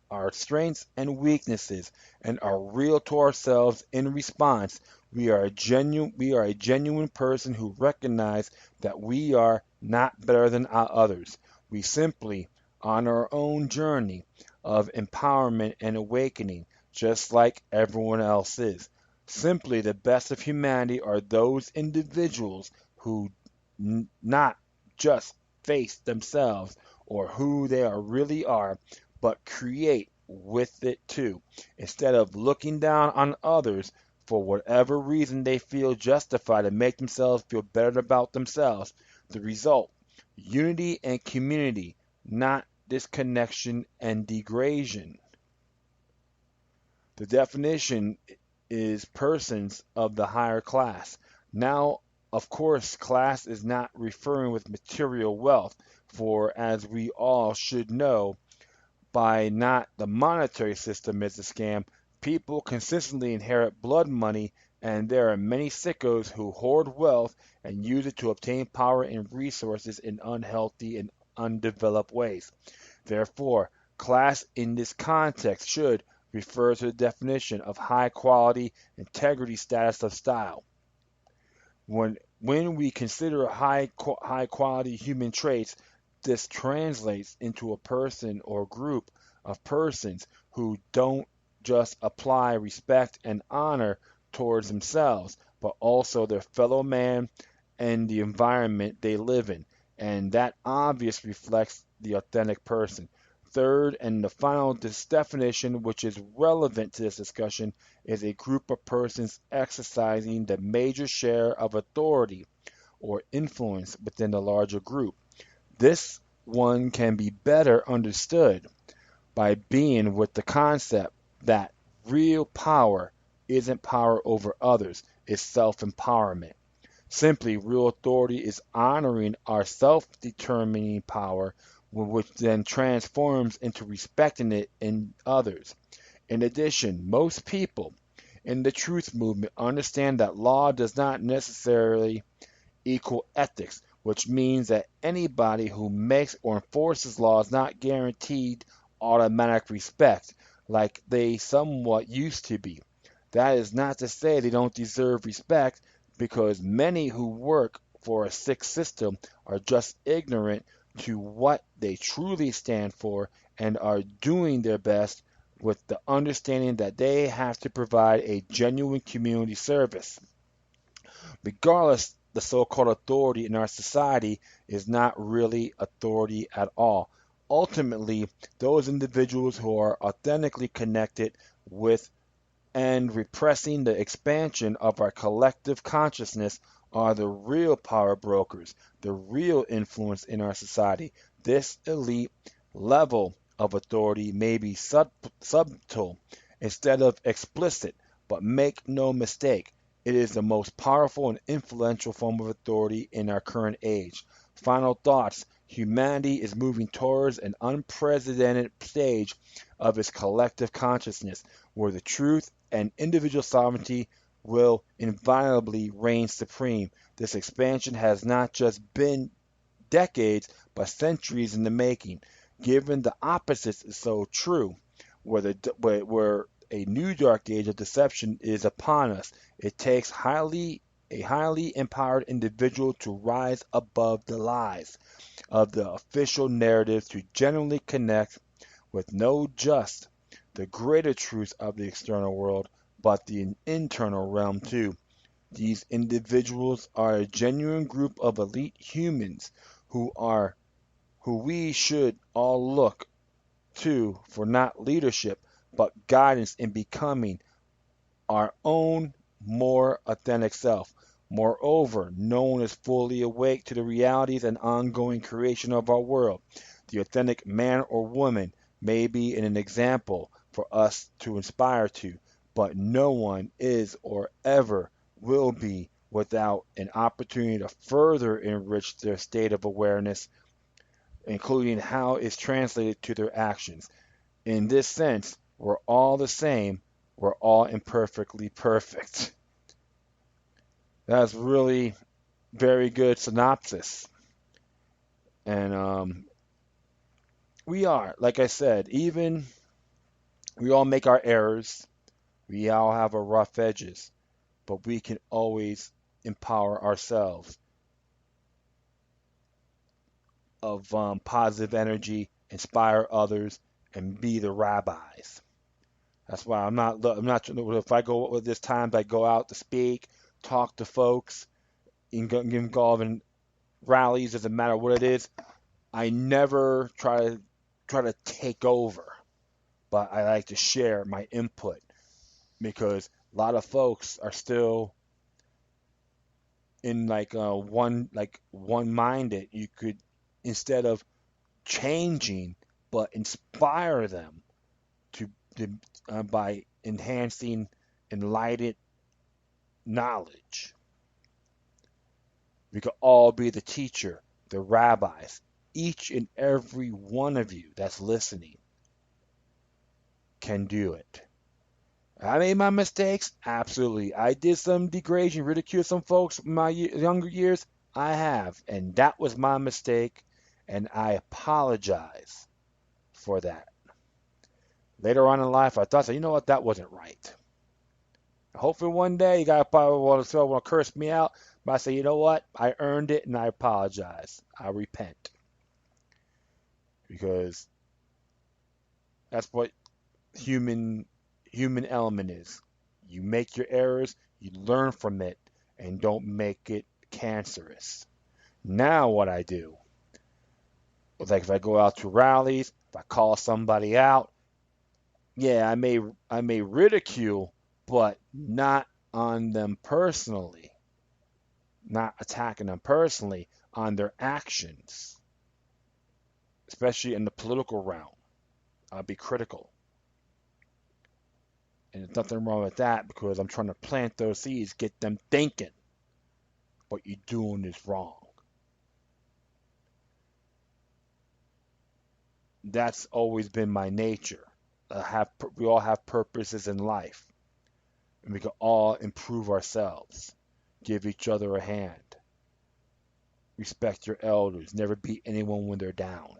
our strengths and weaknesses and are real to ourselves in response, we are a genuine person who recognize that we are not better than others. We simply on our own journey of empowerment and awakening, just like everyone else is. Simply the best of humanity are those individuals who not just face themselves or who they are really are, but create with it too. Instead of looking down on others for whatever reason they feel justified to make themselves feel better about themselves, the result, unity and community, not disconnection and degradation. The definition is persons of the higher class. Now, of course, class is not referring with material wealth, for as we all should know, by not the monetary system is a scam. People consistently inherit blood money, and there are many sickos who hoard wealth and use it to obtain power and resources in unhealthy and undeveloped ways. Therefore, class in this context should refer to the definition of high quality, integrity status of style. When we consider high quality human traits, this translates into a person or group of persons who don't just apply respect and honor towards themselves, but also their fellow man and the environment they live in. And that obvious reflects the authentic person. Third, and the final definition, which is relevant to this discussion, is a group of persons exercising the major share of authority or influence within the larger group. This one can be better understood by being with the concept that real power isn't power over others, it's self empowerment. Simply, real authority is honoring our self determining power, which then transforms into respecting it in others. In addition, most people in the truth movement understand that law does not necessarily equal ethics, which means that anybody who makes or enforces laws is not guaranteed automatic respect like they somewhat used to be. That is not to say they don't deserve respect, because many who work for a sick system are just ignorant to what they truly stand for and are doing their best with the understanding that they have to provide a genuine community service. Regardless, the so-called authority in our society is not really authority at all. Ultimately, those individuals who are authentically connected with and repressing the expansion of our collective consciousness are the real power brokers, the real influence in our society. This elite level of authority may be subtle instead of explicit, but make no mistake, it is the most powerful and influential form of authority in our current age. Final thoughts. Humanity is moving towards an unprecedented stage of its collective consciousness, where the truth and individual sovereignty will inviolably reign supreme. This expansion has not just been decades, but centuries in the making. Given the opposite is so true, where a new dark age of deception is upon us, it takes a highly empowered individual to rise above the lies of the official narrative to genuinely connect with no just the greater truth of the external world, but the internal realm too. These individuals are a genuine group of elite humans who are who we should all look to for not leadership, but guidance in becoming our own more authentic self. Moreover, no one is fully awake to the realities and ongoing creation of our world. The authentic man or woman may be an example for us to inspire to, but no one is or ever will be without an opportunity to further enrich their state of awareness including how it's translated to their actions. In this sense, we're all the same. We're all imperfectly perfect. That's really very good synopsis. And we are, like I said, even we all make our errors. We all have our rough edges, but we can always empower ourselves of positive energy, inspire others, and be the rabbis. That's why I'm not. If I go with this time, I go out to speak, talk to folks, and get involved in rallies. Doesn't matter what it is. I never try to take over, but I like to share my input because a lot of folks are still in one minded. You could, instead of changing, but inspire them to, by enhancing enlightened knowledge. We could all be the teacher, the rabbis. Each and every one of you that's listening can do it. I made my mistakes, absolutely. I did some degradation, ridicule some folks in my younger years. I have, and that was my mistake, and I apologize for that. Later on in life, I thought, you know what, that wasn't right. Hopefully one day you guys probably want to curse me out, but I say, you know what, I earned it, and I apologize. I repent because that's what human human element is. You make your errors, you learn from it, and don't make it cancerous. Now what I do, like if I go out to rallies, if I call somebody out, yeah, I may ridicule, but not on them personally, not attacking them personally on their actions, especially in the political realm. I'll be critical. And there's nothing wrong with that because I'm trying to plant those seeds, get them thinking what you're doing is wrong. That's always been my nature. We all have purposes in life, and we can all improve ourselves. Give each other a hand. Respect your elders. Never beat anyone when they're down.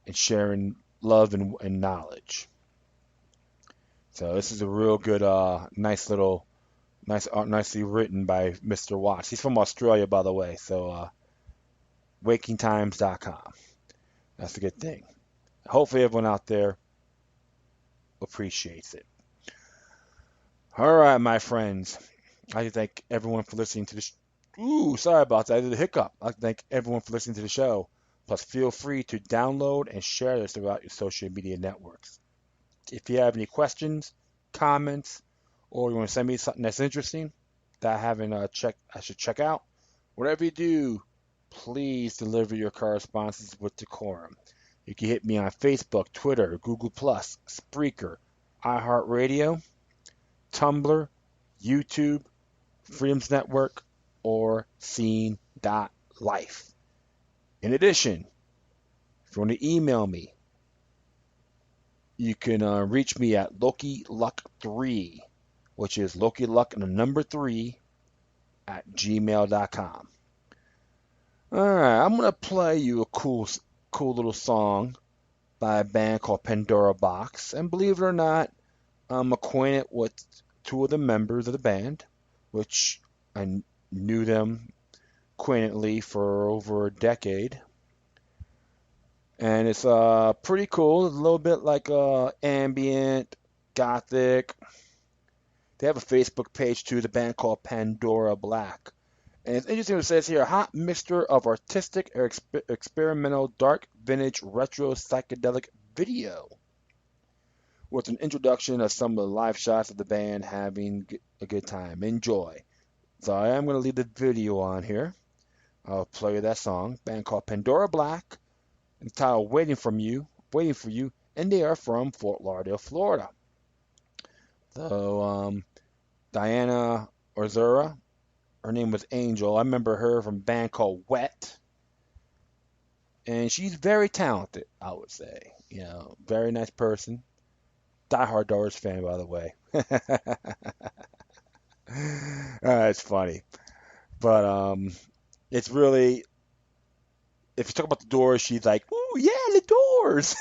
And sharing love and knowledge. So this is a real good, nicely written by Mr. Watts. He's from Australia, by the way. So wakingtimes.com. That's a good thing. Hopefully everyone out there appreciates it. All right, my friends. I like to thank everyone for listening to this. Ooh, sorry about that. I did a hiccup. I like to thank everyone for listening to the show. Plus, feel free to download and share this throughout your social media networks. If you have any questions, comments, or you want to send me something that's interesting that I should check out, whatever you do, please deliver your correspondences with decorum. You can hit me on Facebook, Twitter, Google+, Spreaker, iHeartRadio, Tumblr, YouTube, Freedoms Network, or Scene.life. In addition, if you want to email me, you can reach me at LokiLuck3, which is LokiLuck and the number 3 at gmail.com. All right, I'm going to play you a cool little song by a band called Pandora Box. And believe it or not, I'm acquainted with two of the members of the band, which I knew them acquaintedly for over a decade. And it's pretty cool. It's a little bit like ambient, gothic. They have a Facebook page too, the band called Pandora Black. And it's interesting what it says here, a hot mixture of artistic or experimental, dark, vintage, retro, psychedelic video. With an introduction of some of the live shots of the band having a good time. Enjoy. So I am going to leave the video on here. I'll play you that song. Band called Pandora Black. Entitled Waiting for You. And they are from Fort Lauderdale, Florida. So Diana Orzura, her name was Angel. I remember her from a band called Wet. And she's very talented, I would say. Very nice person. Diehard Doris fan, by the way. It's funny. But it's really, if you talk about the Doors, she's like, "Ooh, yeah, the Doors."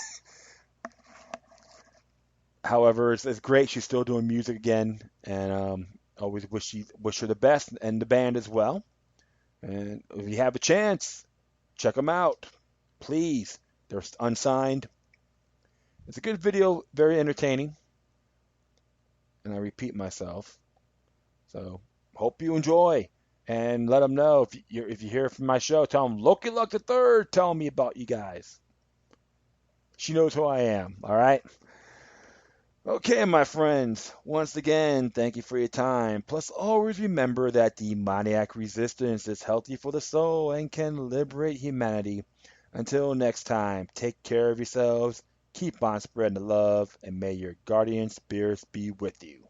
However, it's great. She's still doing music again, and always wish her the best, and the band as well. And if you have a chance, check them out, please. They're unsigned. It's a good video, very entertaining, and I repeat myself. So hope you enjoy, and let them know if you hear from my show. Tell them Loki Luck the Third. Tell me about you guys. She knows who I am. All right. Okay, my friends, once again, thank you for your time. Plus, always remember that demoniac resistance is healthy for the soul and can liberate humanity. Until next time, take care of yourselves, keep on spreading the love, and may your guardian spirits be with you.